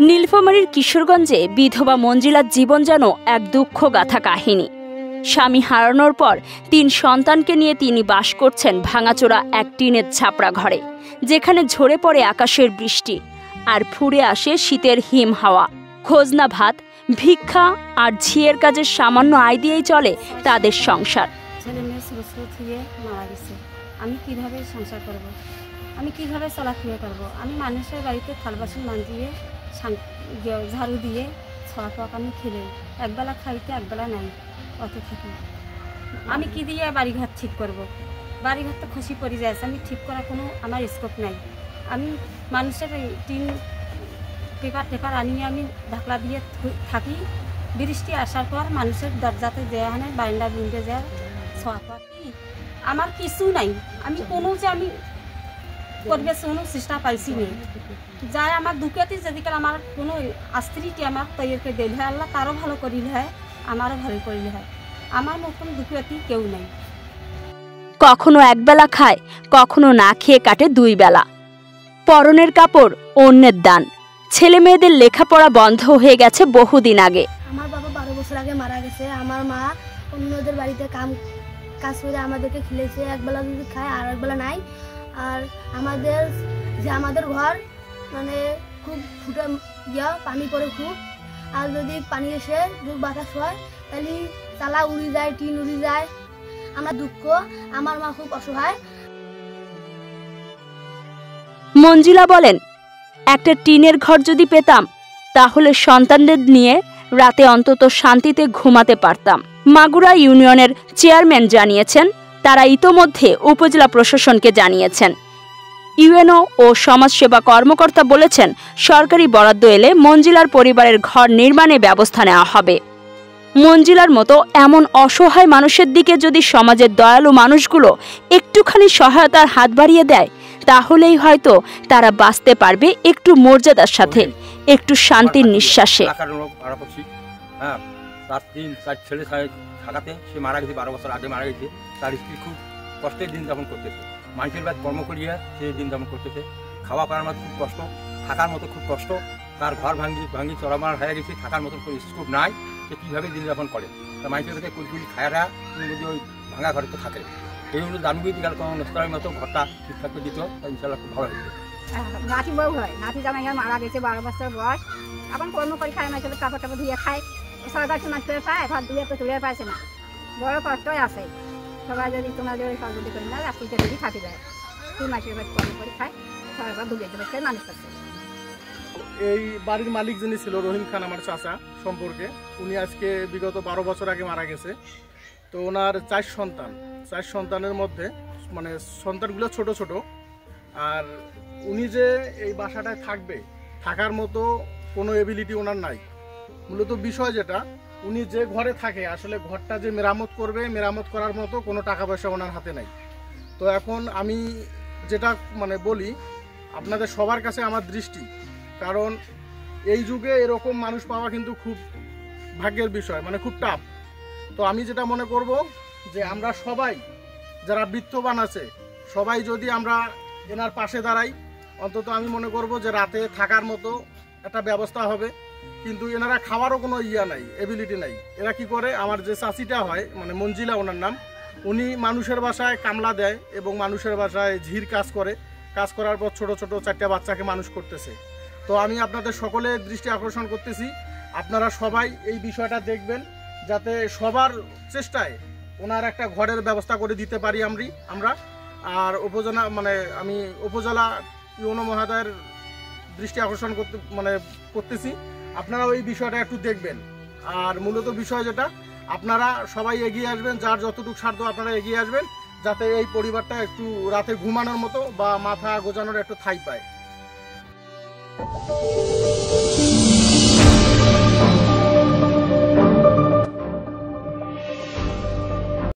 নীলফামারীর কিশোরগঞ্জে বিধবা মঞ্জিলার জীবন যেন এক দুঃখগাথা কাহিনী। স্বামী হারানোর পর ৩ সন্তানকে নিয়ে তিনি বাস করছেন ভাঙাচোরা এক টিনের ছাপড়া ঘরে, যেখানে ঝরে পড়ে আকাশের বৃষ্টি আর ফুঁড়ে আসে শীতের হিম হাওয়া। খোঁজনা ভাত, ভিক্ষা আর ঝিয়ের কাজের সামান্য আয় দিয়েই চলে তাদের সংসার। ছেলে মেয়ে ছোট থেকে মারা গেছে, আমি কিভাবে সংসার করব? আমি কিভাবে চলাফেরা করব? আমি মানুষের বাড়িতে থাল বাসন মাজিয়ে ঝাড়ু দিয়ে ছড়া পাক আমি খেলে একবেলা খাইতে একবেলা নাই, অত থাকি। আমি কি দিয়ে বাড়িঘর ঠিক করব? বাড়িঘর তো খুশি পড়ে যাচ্ছে, আমি ঠিক করার কোনো আমার স্কোপ নাই। আমি মানুষের টিন পেপার আনিয়ে আমি ঢাকলা দিয়ে থাকি। বৃষ্টি আসার পর মানুষের দরজাতে দেওয়া হয়, বারান্দা বিন্দে যায় ছড়া পাক। আমার কিছু নাই, আমি কোনো যে আমি করবে কোনো চেষ্টা পাইছি নেই। যাই আমার দুঃখেতে যেদিকে আমার কোনো স্ত্রীকে আমার তৈরিকে দিল হয়, আল্লাহ তারও ভালো করিল হয়, আমারও ভালো করিল হয়। আমার মতন দুঃখেতে কেউ নাই। কখনো একবেলা খায়, কখনো না খেয়ে কাটে 2 বেলা। পরনের কাপড় অন্যের দান। ছেলে মেয়েদের লেখাপড়া বন্ধ হয়ে গেছে বহুদিন আগে। আমার বাবা 12 বছর আগে মারা গেছে। আমার মা অন্যদের বাড়িতে কাজ করে আমাদেরকে খেলেছে, একবেলা যদি খায় আর একবেলা নাই। আর আমাদের ঘর মানে খুব ফুটে পানি পড়ে খুব, আর যদি পানি এসে বাতাস হয় তাহলে তালা উড়ে যায়, টিন উড়ে যায়। আমার দুঃখ, আমার মা খুব অসহায়। মঞ্জিলা বলেন, একটা টিনের ঘর যদি পেতাম তাহলে সন্তানদের নিয়ে রাতে অন্তত শান্তিতে ঘুমাতে পারতাম। মাগুরা ইউনিয়নের চেয়ারম্যান জানিয়েছেন, তারা ইতোমধ্যে উপজেলা প্রশাসনকে জানিয়েছেন। ইউএনও ও সমাজসেবা কর্মকর্তা বলেছেন, সরকারি বরাদ্দ এলে মঞ্জিলার পরিবারের ঘর নির্মাণে ব্যবস্থা নেওয়া হবে। মঞ্জিলার মতো এমন অসহায় মানুষের দিকে যদি সমাজের দয়ালু মানুষগুলো একটুখানি সহায়তার হাত বাড়িয়ে দেয়, তাহলেই হয়তো তারা বাঁচতে পারবে একটু মর্যাদার সাথে, একটু শান্তির নিঃশ্বাসে। তার 3-4 ছেলে থাকাতে সে মারা গেছে, 12 বছর আগে মারা গেছে। তার স্ত্রী খুব কষ্টের দিন যাপন করতেছে, মানুষের বাদ কর্ম করিয়া সে দিন যাপন করতেছে। খাওয়া পাওয়ার মতো খুব কষ্ট, থাকার মতো খুব কষ্ট। তার ঘর ভাঙি চড়ামার হয়ে গেছে, থাকার মতো কোনো স্কোপ নাই। সে কীভাবে দিন যাপন করে? তা মানুষের থেকে কুলকুলি খায়ারা যদি ওই ভাঙা ঘরে তো থাকে। এই জন্য দানবী দিকাল কোনো অনুষ্ঠানের মতো ঘরটা ঠিকঠাক করে দিত, ইনশাল্লাহ খুব ভালো হতো। নাতি বউ হয়, নাতি জামাই মারা গেছে, 12 বছর বয়স। এখন কর্ম করে খায়, মাঝে কাপড় টাপড় ধুয়ে খায়। সরকার মাছ করে পায়, ভাত ধুয়ে তো তুলে পাইছে না, বড় কষ্টই আছে। সবাই যদি তোমাদের সহযোগী করি না, রাস্তাতে যদি থাকি যায়, তুই মাছের ভাত কর্ম করে খায়, সরকার ধুয়ে দেবে মানুষ করছে। এই বাড়ির মালিক যিনি ছিল রহিম খান, আমার চাচা সম্পর্কে, উনি আজকে বিগত 12 বছর আগে মারা গেছে। তো ওনার 4 সন্তান, 4 সন্তানের মধ্যে মানে সন্তানগুলো ছোট ছোট। আর উনি যে এই বাসাটায় থাকবে, থাকার মতো কোনো এবিলিটি ওনার নাই। মূলত বিষয় যেটা, উনি যে ঘরে থাকে আসলে ঘরটা যে মেরামত করবে, মেরামত করার মতো কোনো টাকা পয়সা ওনার হাতে নাই। তো এখন আমি যেটা মানে বলি আপনাদের সবার কাছে আমার দৃষ্টি, কারণ এই যুগে এরকম মানুষ পাওয়া কিন্তু খুব ভাগ্যের বিষয়, মানে খুব টাফ। তো আমি যেটা মনে করব যে আমরা সবাই যারা বিত্তবান আছে, সবাই যদি আমরা এনার পাশে দাঁড়াই, অন্তত আমি মনে করব যে রাতে থাকার মতো একটা ব্যবস্থা হবে। কিন্তু এনারা খাওয়ারও কোনো নাই, এবিলিটি নাই। এরা কি করে, আমার যে চাচিটা হয় মানে মঞ্জিলা ওনার নাম, উনি মানুষের বাসায় কামলা দেয় এবং মানুষের বাসায় ঝির কাজ করে, কাজ করার পর ছোট ছোট 4টা বাচ্চাকে মানুষ করতেছে। তো আমি আপনাদের সকলের দৃষ্টি আকর্ষণ করতেছি, আপনারা সবাই এই বিষয়টা দেখবেন, যাতে সবার চেষ্টায় ওনার একটা ঘরের ব্যবস্থা করে দিতে পারি আমরা। আর আমি উপজেলা ইউনো মহোদয়ের দৃষ্টি আকর্ষণ করতেছি, আপনারা ওই বিষয়টা একটু দেখবেন। আর মূলত বিষয় যেটা, আপনারা সবাই এগিয়ে আসবেন, যার যতটুকু সাধ্য আপনারা এগিয়ে আসবেন, যাতে এই পরিবারটা একটু রাতে ঘুমানোর মতো বা মাথা গোজানোর একটু ঠাঁই পায়।